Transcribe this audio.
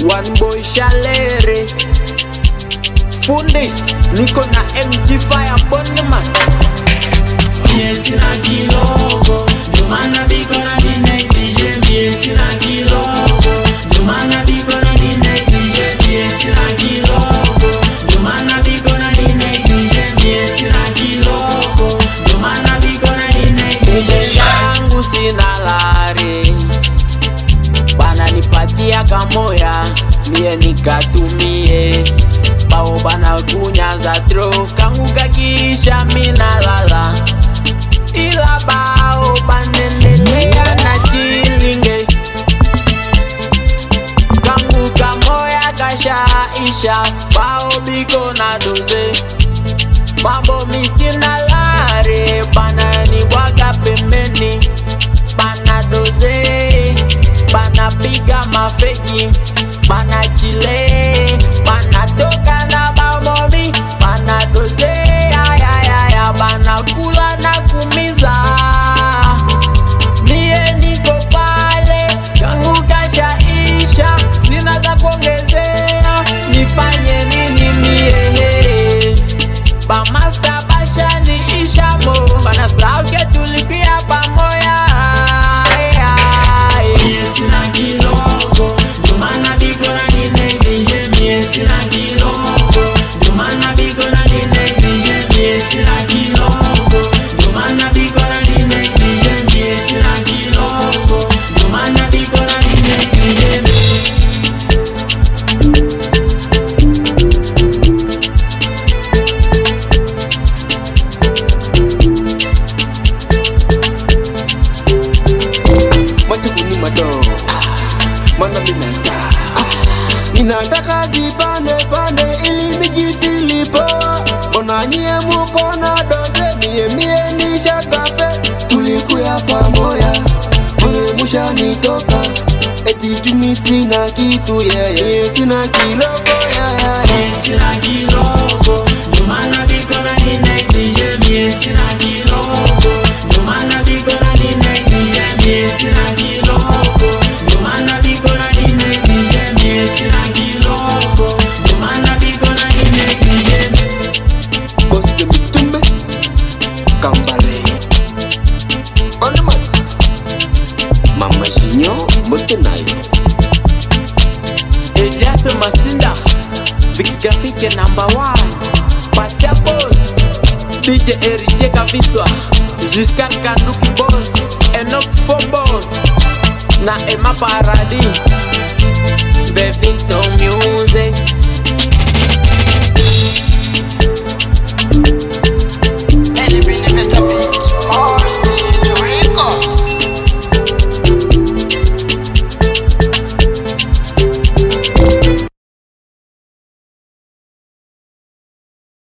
One boy Shalere Fundi niko na MG Fire Bonman. Yes na kilogo Jumana biko na di neglige. Yes na kilogo Jumana biko na di neglige. Yes na kilogo Jumana biko na di neglige. Yes na kilogo Jumana biko na di neglige. Yangu sina lari bana nipatia kamoya mie nikatumie bao bana kunyaza tro kangu kakisha mina lala ila bao banendelea na chilinge kangu kamoya kasha isha bao biko na doze mambo misina lare bana ni waga pembeni bana doze bana piga mafeki bana chile bana toka na bamomi bana doze ya bana kula na kumiza mie niko pale kangu kasha isha sina za kuongezea nifanye nini mie ba master basha ni isha mo bana sauke tulikia pamoja. Yes na kilogo Jumana biko na di neglige. Yes na kilogo Jumana biko na di neglige. Yes na kilogo Jumana biko na di neglige. Yes na kilogo Jumana biko na di neglige. Machukuni mado Mana ninataka zipande pande ili nijifili poa. Mbona nyie muko na doze mie nisha kafe. Tulikuya pamoja wewe mushanitoka eti jumi sina kitu yeah. Sina kilogo yeah. Yes na kilogo Jumana biko na di neglige. Yes na kilogo Jumana biko na di neglige. Yes na kilogo Jumana biko na di neglige. Yes na kilogo Jumana biko na di neglige. Boss de mitumbe Kambale Onemat Mama Sinyo Motenayo Elias Masinda Vicky Grafike #1 Patia Boss DJ Erike Kaviswa Jusqu'à Kanduki Boss Enoch Fobo na Emma Paradis